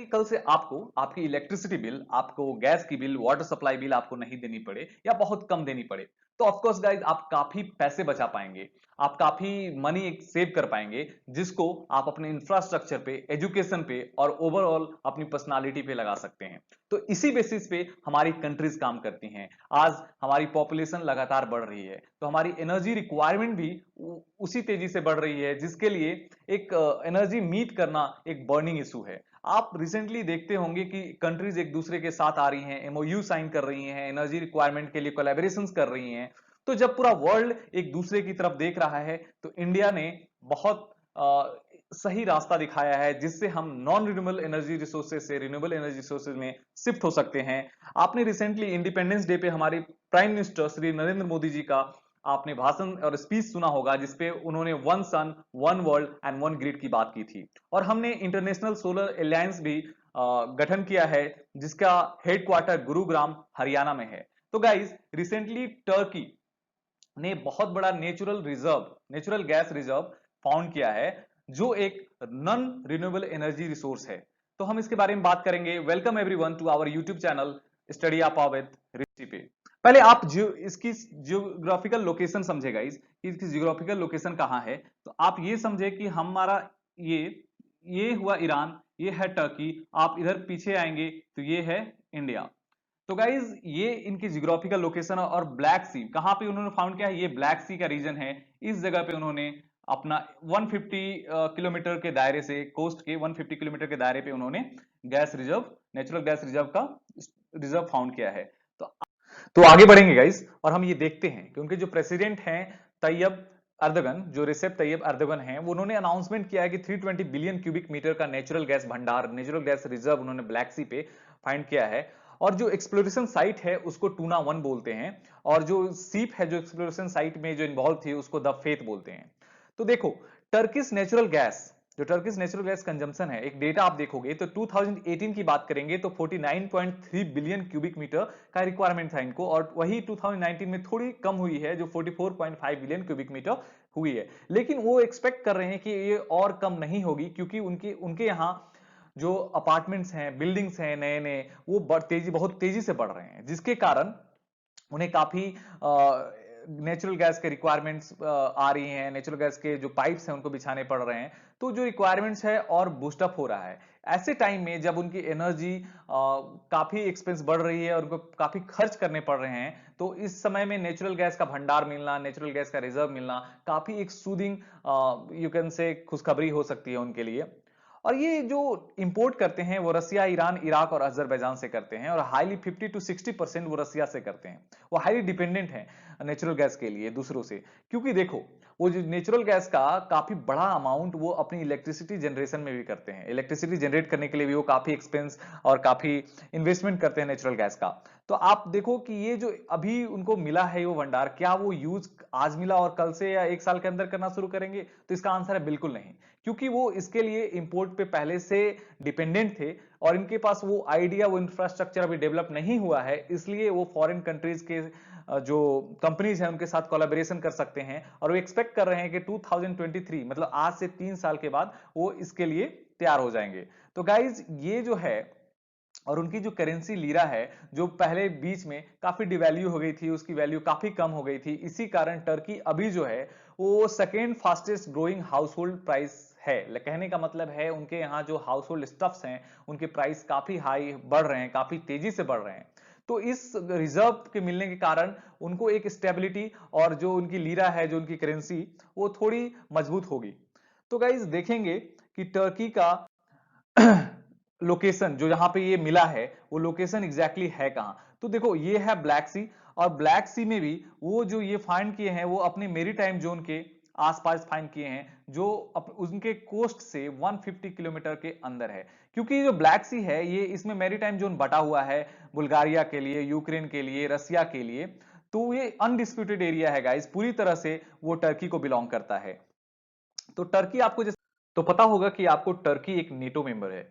कि कल से आपको आपकी इलेक्ट्रिसिटी बिल, आपको गैस की बिल, वाटर सप्लाई बिल आपको नहीं देनी पड़े या बहुत कम देनी पड़े, तो ऑफ कोर्स गाइस आप काफी पैसे बचा पाएंगे, आप काफी मनी सेव कर पाएंगे, जिसको आप अपने इंफ्रास्ट्रक्चर पे, एजुकेशन पे और ओवरऑल अपनी पर्सनालिटी पे लगा सकते हैं। तो इसी बेसिस पे हमारी कंट्रीज काम करती हैं। आज हमारी पॉपुलेशन लगातार बढ़ रही है, तो हमारी एनर्जी रिक्वायरमेंट भी उसी तेजी से बढ़ रही है, जिसके लिए एक एनर्जी मीट करना एक बर्निंग इशू है। आप रिसेंटली देखते होंगे कि कंट्रीज एक दूसरे के साथ आ रही हैं, एमओयू साइन कर रही हैं, एनर्जी रिक्वायरमेंट के लिए कोलैबोरेशंस कर रही हैं। तो जब पूरा वर्ल्ड एक दूसरे की तरफ देख रहा है, तो इंडिया ने बहुत सही रास्ता दिखाया है, जिससे हम नॉन रिन्यूएबल एनर्जी रिसोर्सेज से रिन्यूएबल एनर्जी रिसोर्सेज में शिफ्ट हो सकते हैं। आपने रिसेंटली इंडिपेंडेंस डे पे हमारे प्राइम मिनिस्टर श्री नरेंद्र मोदी जी का आपने भाषण और स्पीच सुना होगा, जिसपे उन्होंने one sun one world and one grid की बात की थी। और हमने इंटरनेशनल सोलर अलायंस भी गठन किया है, जिसका हेडक्वार्टर गुरुग्राम हरियाणा में है। तो गाइज रिसेंटली टर्की ने बहुत बड़ा नेचुरल गैस रिजर्व फाउंड किया है, जो एक नॉन रिन्यूएबल एनर्जी रिसोर्स है। तो हम इसके बारे में बात करेंगे। Welcome everyone to our YouTube channel study Aapa with Rishi पे। पहले आप इसकी जियोग्राफिकल लोकेशन समझेगा, इसकी जियोग्राफिकल लोकेशन कहाँ है। तो आप ये समझे कि हमारा ये ये हुआ ईरान, ये है टर्की, आप इधर पीछे आएंगे तो ये है इंडिया। तो गाइज ये इनकी जियोग्राफिकल लोकेशन है। और ब्लैक सी कहां पे उन्होंने फाउंड किया है, ये ब्लैक सी का रीजन है। इस जगह पे उन्होंने अपना 150 किलोमीटर के दायरे से, कोस्ट के 150 किलोमीटर के दायरे पे उन्होंने gas reserve, natural gas reserve का रिजर्व फाउंड किया है। तो आगे बढ़ेंगे गाइस, और हम ये देखते हैं कि उनके जो प्रेसिडेंट हैं तैयब अर्दगन, जो रिसेप तैयब अर्दगन हैं, वो उन्होंने अनाउंसमेंट किया है कि 320 बिलियन क्यूबिक मीटर का नेचुरल गैस भंडार, नेचुरल गैस रिजर्व उन्होंने ब्लैक सी पे फाइंड किया है। और जो एक्सप्लोरेशन साइट है उसको टूना वन बोलते हैं, और जो सीप है जो एक्सप्लोरेशन साइट में जो इन्वॉल्व थी उसको द फेथ बोलते हैं। तो देखो, टर्किश नेचुरल गैस, जो टर्किश नेचुरल गैस कंजम्पशन है, एक डेटा आप देखोगे तो 2018 की बात करेंगे तो 49.3 बिलियन क्यूबिक मीटर का रिक्वायरमेंट था इनको, और वही 2019 में थोड़ी कम हुई है, जो 44.5 बिलियन क्यूबिक मीटर हुई है। लेकिन वो एक्सपेक्ट कर रहे हैं कि ये और कम नहीं होगी, क्योंकि उनके उनके यहाँ जो अपार्टमेंट्स हैं, बिल्डिंग्स हैं नए नए, वो बहुत तेजी से बढ़ रहे हैं, जिसके कारण उन्हें काफी नेचुरल गैस के रिक्वायरमेंट्स आ रही हैं, नेचुरल गैस के जो पाइप्स हैं उनको बिछाने पड़ रहे हैं। तो जो रिक्वायरमेंट्स है और बूस्टअप हो रहा है। ऐसे टाइम में जब उनकी एनर्जी काफी एक्सपेंस बढ़ रही है और उनको काफी खर्च करने पड़ रहे हैं, तो इस समय में नेचुरल गैस का भंडार मिलना, नेचुरल गैस का रिजर्व मिलना काफी एक सूदिंग, यू कैन से खुशखबरी हो सकती है उनके लिए। और ये जो इंपोर्ट करते हैं वो रसिया, ईरान, इराक और अजरबैजान से करते हैं, और हाईली 50 to 60% वो रसिया से करते हैं। वो हाईली डिपेंडेंट है नेचुरल गैस के लिए दूसरों से, क्योंकि देखो वो जो नेचुरल गैस का काफी बड़ा अमाउंट वो अपनी इलेक्ट्रिसिटी जनरेशन में भी करते हैं। इलेक्ट्रिसिटी जनरेट करने के लिए भी वो काफी एक्सपेंस और काफी इन्वेस्टमेंट करते हैं नेचुरल गैस का। तो आप देखो कि ये जो अभी उनको मिला है वो भंडार, क्या वो यूज आज मिला और कल से या एक साल के अंदर करना शुरू करेंगे? तो इसका आंसर है बिल्कुल नहीं, क्योंकि वो इसके लिए इंपोर्ट पे पहले से डिपेंडेंट थे, और इनके पास वो आइडिया, वो इंफ्रास्ट्रक्चर अभी डेवलप नहीं हुआ है। इसलिए वो फॉरेन कंट्रीज के जो कंपनीज हैं उनके साथ कोलैबोरेशन कर सकते हैं, और वो एक्सपेक्ट कर रहे हैं कि 2023 मतलब आज से 3 साल के बाद वो इसके लिए तैयार हो जाएंगे। तो गाइज ये जो है, और उनकी जो करेंसी लीरा है, जो पहले बीच में काफी डिवैल्यू हो गई थी, उसकी वैल्यू काफी कम हो गई थी। इसी कारण टर्की अभी जो है वो second fastest growing house hold price है। कहने का मतलब है उनके यहाँ जो हाउस होल्ड स्टफ्स हैं उनके प्राइस काफी हाई बढ़ रहे हैं, काफी तेजी से बढ़ रहे हैं। तो इस रिजर्व के मिलने के कारण उनको एक स्टेबिलिटी, और जो उनकी लीरा है, जो उनकी करेंसी, वो थोड़ी मजबूत होगी। तो गाइज देखेंगे कि टर्की का लोकेशन जो जहां पे ये मिला है, वो लोकेशन एग्जैक्टली है कहां। तो देखो ये है ब्लैक सी, और ब्लैक सी में भी वो जो ये फाइंड किए हैं वो अपने मेरीटाइम जोन के आसपास फाइंड किए हैं, जो उनके कोस्ट से 150 किलोमीटर के अंदर है। क्योंकि जो ब्लैक सी है ये, इसमें मेरीटाइम जोन बटा हुआ है बुल्गारिया के लिए, यूक्रेन के लिए, रसिया के लिए। तो ये अनडिस्प्यूटेड एरिया है गाइस, पूरी तरह से वो टर्की को बिलोंग करता है। तो टर्की आपको जैसे तो पता होगा कि आपको टर्की एक नेटो मेंबर है।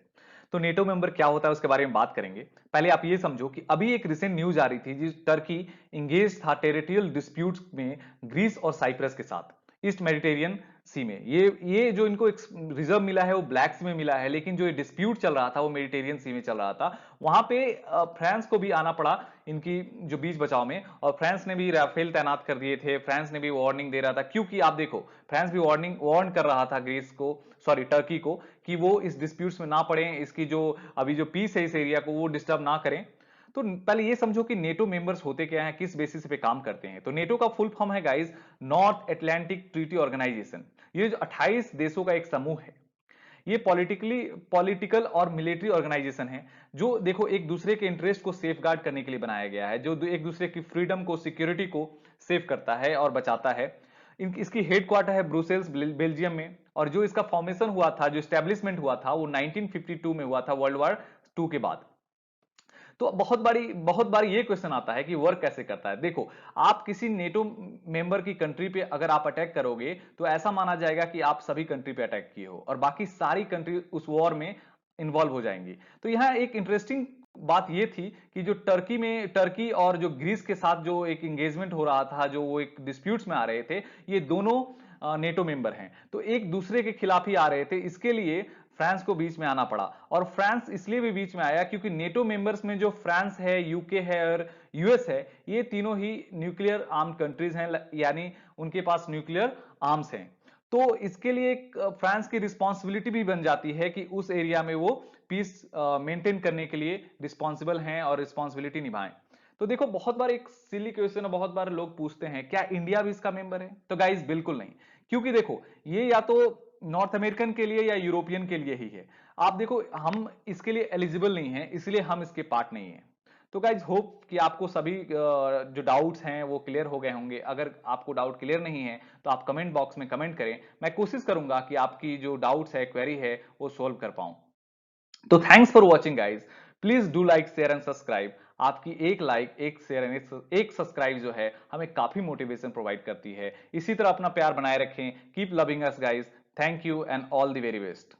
तो नेटो मेंबर क्या होता है उसके बारे में बात करेंगे। पहले आप ये समझो कि अभी एक रिसेंट न्यूज आ रही थी जिस टर्की इंगेज था टेरिटोरियल डिस्प्यूट्स में ग्रीस और साइप्रस के साथ, ईस्ट मेडिटेरियन सी में। ये जो इनको रिजर्व मिला है वो ब्लैक सी में मिला है, लेकिन जो ये डिस्प्यूट चल रहा था वो मेडिटेरियन सी में चल रहा था। वहां पे फ्रांस को भी आना पड़ा इनकी जो बीच बचाव में, और फ्रांस ने भी राफेल तैनात कर दिए थे, फ्रांस ने भी वार्निंग दे रहा था, क्योंकि आप देखो फ्रांस भी वार्न कर रहा था ग्रीस को, सॉरी टर्की को, कि वो इस डिस्प्यूट्स में ना पड़े, इसकी जो अभी जो पीस है इस एरिया को वो डिस्टर्ब ना करें। तो पहले ये समझो कि नेटो मेंबर्स होते क्या हैं, किस बेसिस पे काम करते हैं। तो नेटो का फुल फॉर्म है guys North Atlantic Treaty Organisation. ये जो 28 देशों का एक समूह है, ये पॉलिटिकल और मिलिट्री ऑर्गेनाइजेशन है, जो देखो एक दूसरे के इंटरेस्ट को सेफगार्ड करने के लिए बनाया गया है, जो एक दूसरे की फ्रीडम को, सिक्योरिटी को सेव करता है और बचाता है। इसकी हेडक्वार्टर है ब्रुसेल्स बेल्जियम में, और जो इसका फॉर्मेशन हुआ था, जो स्टैब्लिशमेंट हुआ था, वो 1952 में हुआ था, वर्ल्ड वॉर 2 के बाद। तो बहुत बार ये क्वेश्चन आता है कि वर्क कैसे करता है। देखो, आप किसी नेटो मेंबर की कंट्री पे अगर आप अटैक करोगे तो ऐसा माना जाएगा कि आप सभी कंट्री पे अटैक किए हो, और बाकी सारी कंट्री उस वॉर में इन्वॉल्व हो जाएंगी। तो यहाँ एक इंटरेस्टिंग बात ये थी कि जो टर्की और जो ग्रीस के साथ जो एक इंगेजमेंट हो रहा था, जो वो एक डिस्प्यूट्स में आ रहे थे, ये दोनों नेटो मेंबर हैं, तो एक दूसरे के खिलाफ ही आ रहे थे। इसके लिए फ्रांस को बीच में आना पड़ा, और फ्रांस इसलिए भी बीच में आया क्योंकि नेटो मेंबर्स में जो फ्रांस है, यूके है और यूएस है, ये तीनों ही न्यूक्लियर आर्म कंट्रीज हैं, यानी उनके पास न्यूक्लियर आर्म्स हैं। तो इसके लिए फ्रांस की रिस्पॉन्सिबिलिटी भी बन जाती है कि उस एरिया में वो पीस मेंटेन करने के लिए रिस्पॉन्सिबल हैं और रिस्पॉन्सिबिलिटी निभाएं। तो देखो, बहुत बार एक सिली क्वेश्चन है, बहुत बार लोग पूछते हैं क्या इंडिया भी इसका मेंबर है? तो गाइस बिल्कुल नहीं, क्योंकि देखो ये या तो नॉर्थ अमेरिकन के लिए या यूरोपियन के लिए ही है। आप देखो, हम इसके लिए एलिजिबल नहीं है, इसलिए हम इसके पार्ट नहीं है। तो गाइज होप कि आपको सभी जो डाउट्स हैं वो क्लियर हो गए होंगे। अगर आपको डाउट क्लियर नहीं है तो आप कमेंट बॉक्स में कमेंट करें, मैं कोशिश करूंगा कि आपकी जो डाउट्स है, क्वेरी है, वो सोल्व कर पाऊं। तो thanks for watching guys, please do like share and subscribe. आपकी एक लाइक, एक शेयर एंड एक सब्सक्राइब जो है हमें काफी मोटिवेशन प्रोवाइड करती है। इसी तरह अपना प्यार बनाए रखें। Keep loving us guys. Thank you and all the very best.